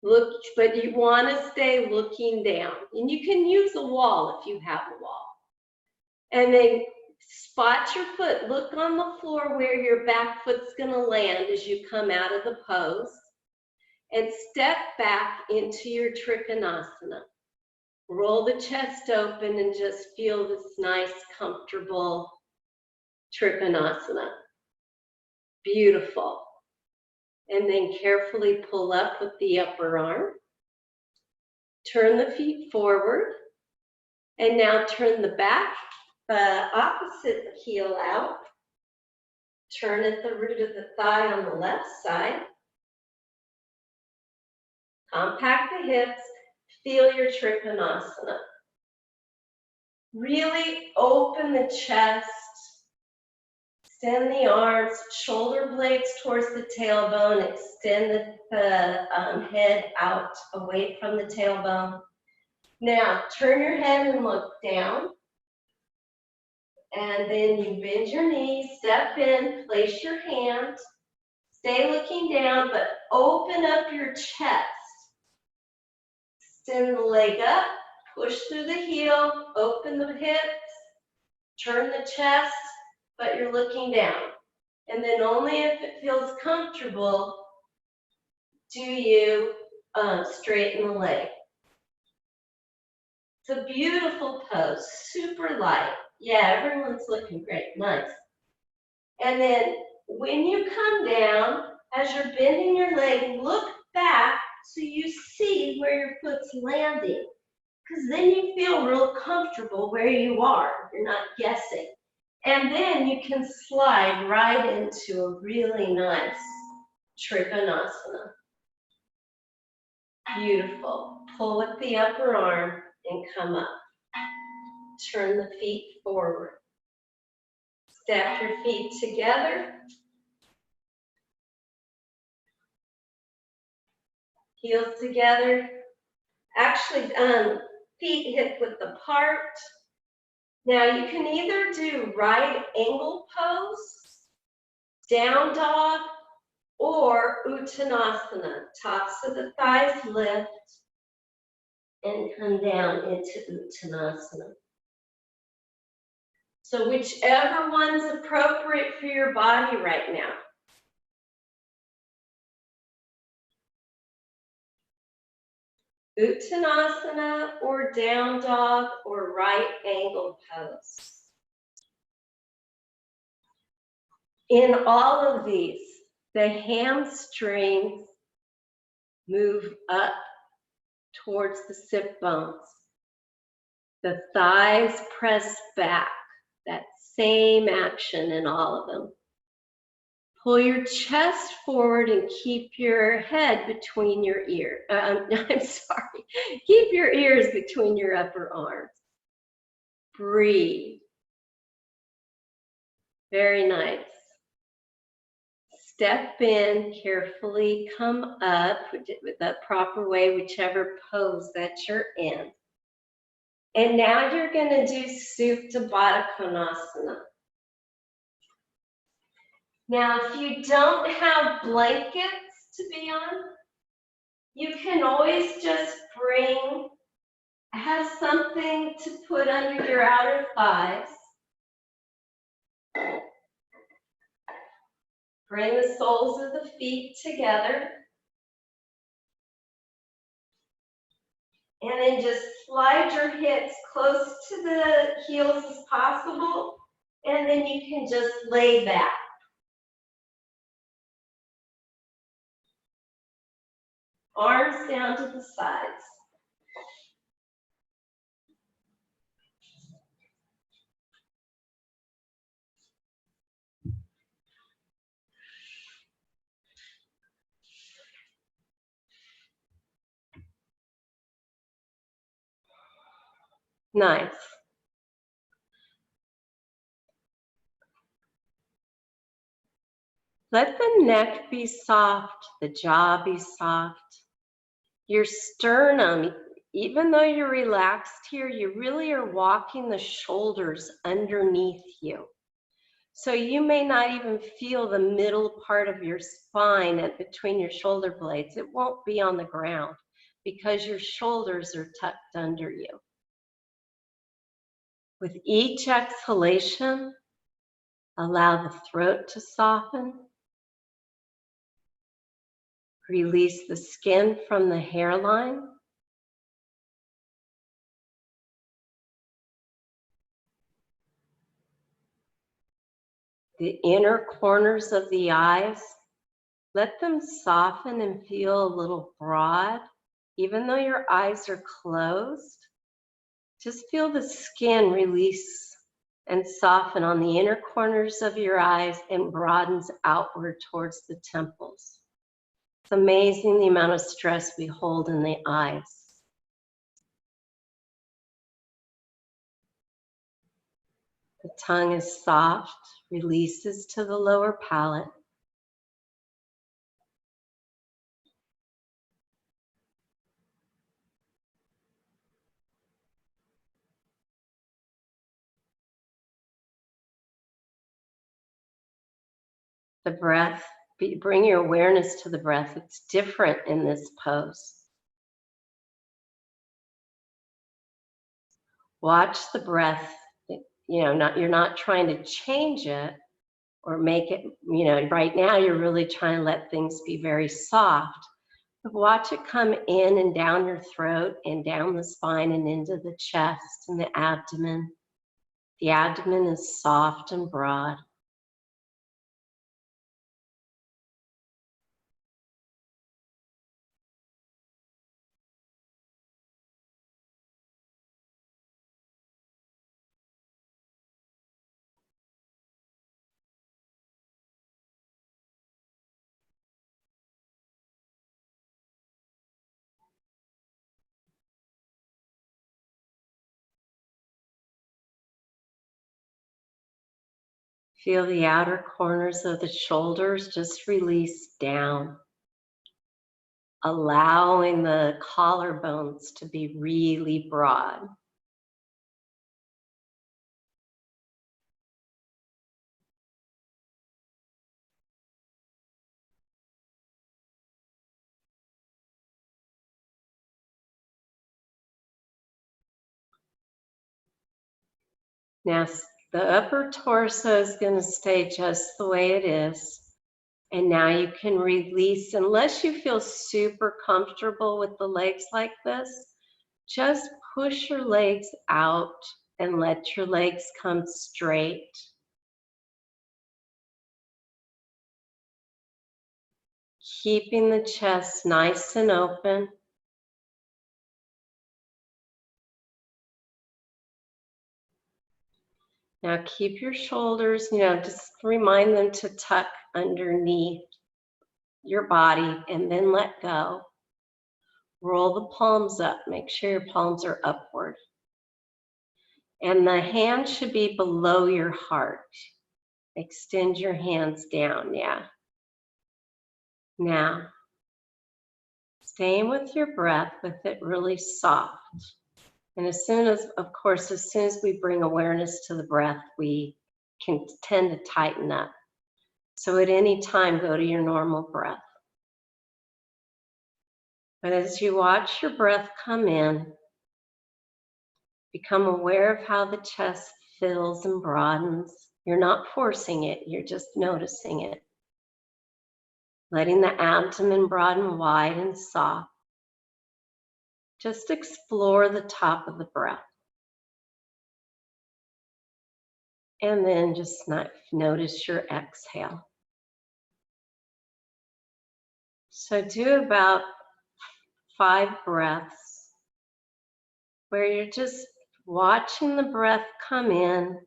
Look, but you want to stay looking down. And you can use a wall if you have a wall. And then spot your foot. Look on the floor where your back foot's going to land as you come out of the pose. And step back into your Trikonasana. Roll the chest open and just feel this nice, comfortable Trikonasana. Beautiful. And then carefully pull up with the upper arm. Turn the feet forward. And now turn the back, opposite heel out. Turn at the root of the thigh on the left side. Compact the hips. Feel your Trikonasana. Really open the chest. Extend the arms, shoulder blades towards the tailbone. Extend the head out away from the tailbone. Now, turn your head and look down. And then you bend your knees, step in, place your hand. Stay looking down, but open up your chest. Extend the leg up, push through the heel, open the hips, turn the chest, but you're looking down. And then only if it feels comfortable do you straighten the leg. It's a beautiful pose, super light. Yeah, everyone's looking great, nice. And then when you come down, as you're bending your leg, look back so you see where your foot's landing. Because then you feel real comfortable where you are. You're not guessing. And then you can slide right into a really nice Trikonasana. Beautiful. Pull with the upper arm and come up. Turn the feet forward. Step your feet together. Heels together. Actually, feet hip width apart. Now you can either do right angle pose, down dog, or Uttanasana. Tops of the thighs lift and come down into Uttanasana. So whichever one's appropriate for your body right now. Uttanasana or down dog or right angle pose. In all of these, the hamstrings move up towards the sit bones. The thighs press back. That same action in all of them. Pull your chest forward and keep your head between your ears. Keep your ears between your upper arms. Breathe. Very nice. Step in carefully, come up with the proper way, whichever pose that you're in. And now you're going to do Supta Baddha Konasana. Now, if you don't have blankets to be on, you can always just have something to put under your outer thighs. Bring the soles of the feet together. And then just slide your hips close to the heels as possible. And then you can just lay back. Arms down to the sides. Nice. Let the neck be soft, the jaw be soft. Your sternum, even though you're relaxed here, you really are walking the shoulders underneath you. So you may not even feel the middle part of your spine between your shoulder blades. It won't be on the ground because your shoulders are tucked under you. With each exhalation, allow the throat to soften. Release the skin from the hairline. The inner corners of the eyes, let them soften and feel a little broad. Even though your eyes are closed, just feel the skin release and soften on the inner corners of your eyes and broadens outward towards the temples. It's amazing the amount of stress we hold in the eyes. The tongue is soft, releases to the lower palate. The breath, bring your awareness to the breath. It's different in this pose. Watch the breath. You're not trying to change it or make it, right now you're really trying to let things be very soft. But watch it come in and down your throat and down the spine and into the chest and the abdomen. The abdomen is soft and broad. Feel the outer corners of the shoulders just release down, allowing the collarbones to be really broad. Now, the upper torso is going to stay just the way it is. And now you can release, unless you feel super comfortable with the legs like this, just push your legs out and let your legs come straight. Keeping the chest nice and open. Now keep your shoulders, just remind them to tuck underneath your body and then let go. Roll the palms up, make sure your palms are upward. And the hand should be below your heart. Extend your hands down, yeah. Now, staying with your breath with it really soft. And as soon as we bring awareness to the breath, we can tend to tighten up. So at any time, go to your normal breath. But as you watch your breath come in, become aware of how the chest fills and broadens. You're not forcing it, you're just noticing it. Letting the abdomen broaden wide and soft. Just explore the top of the breath. And then just notice your exhale. So do about 5 breaths where you're just watching the breath come in,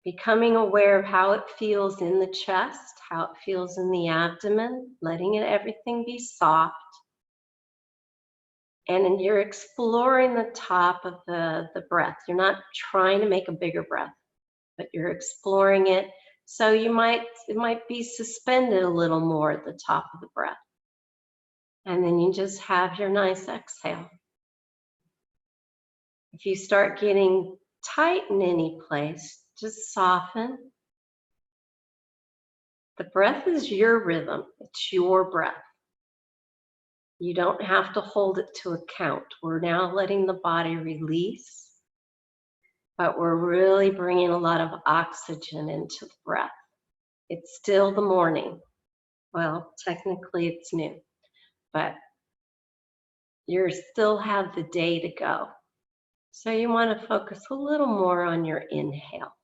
becoming aware of how it feels in the chest, how it feels in the abdomen, letting everything be soft. And you're exploring the top of the breath. You're not trying to make a bigger breath, but you're exploring it. So it might be suspended a little more at the top of the breath. And then you just have your nice exhale. If you start getting tight in any place, just soften. The breath is your rhythm. It's your breath. You don't have to hold it to account. We're now letting the body release, but we're really bringing a lot of oxygen into the breath. It's still the morning. Well, technically it's noon, but you still have the day to go. So you want to focus a little more on your inhale.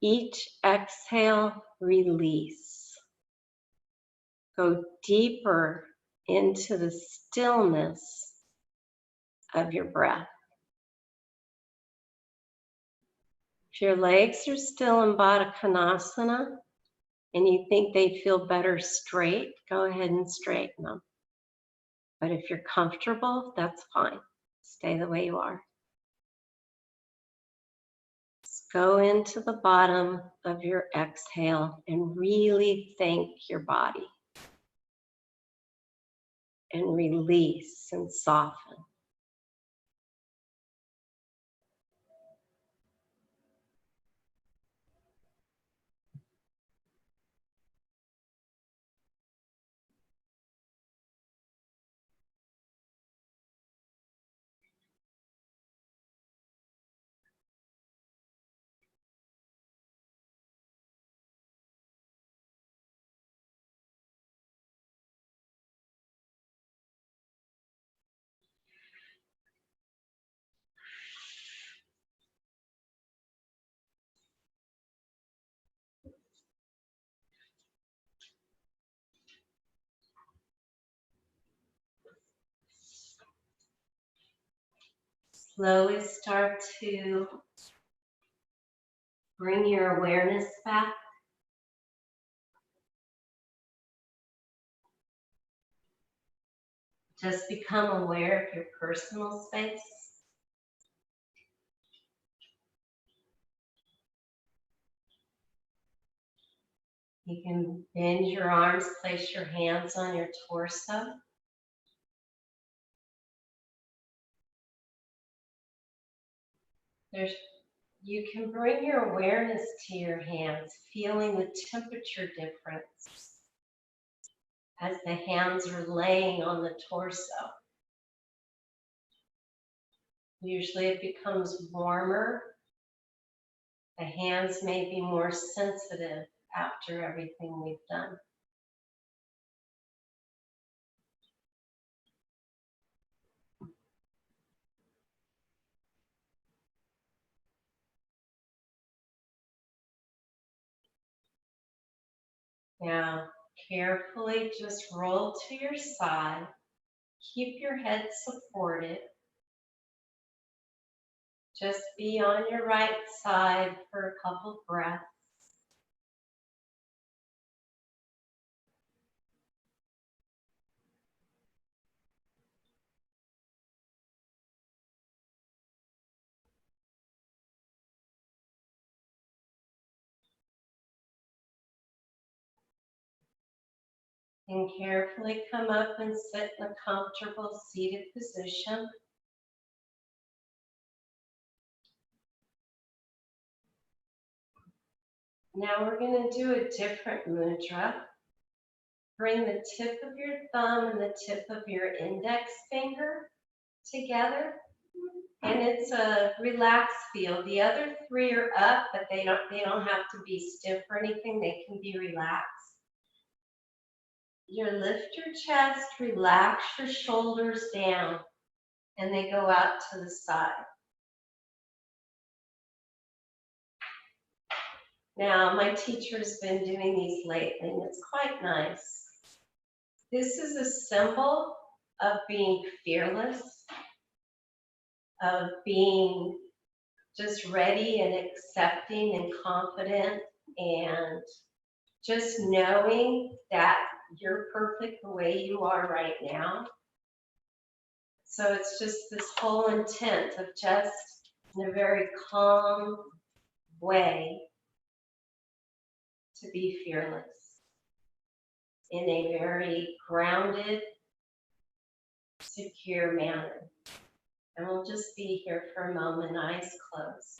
Each exhale, release. Go deeper into the stillness of your breath. If your legs are still in Baddha Konasana and you think they'd feel better straight, go ahead and straighten them. But if you're comfortable, that's fine. Stay the way you are. Just go into the bottom of your exhale and really thank your body. And release and soften. Slowly start to bring your awareness back. Just become aware of your personal space. You can bend your arms, place your hands on your torso. You can bring your awareness to your hands, feeling the temperature difference as the hands are laying on the torso. Usually it becomes warmer. The hands may be more sensitive after everything we've done. Now, carefully just roll to your side. Keep your head supported. Just be on your right side for a couple breaths. And carefully come up and sit in a comfortable seated position. Now we're going to do a different mudra. Bring the tip of your thumb and the tip of your index finger together. And it's a relaxed feel. The other three are up, but they don't have to be stiff or anything. They can be relaxed. You lift your chest, relax your shoulders down, and they go out to the side. Now, my teacher's been doing these lately, and it's quite nice. This is a symbol of being fearless, of being just ready and accepting and confident, and just knowing that you're perfect the way you are right now. So it's just this whole intent of just in a very calm way to be fearless in a very grounded, secure manner. And we'll just be here for a moment, eyes closed.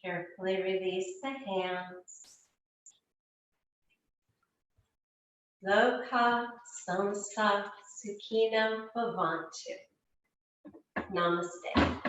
Carefully release the hands. Loka Samsa Sukhina Bhavantu. Namaste.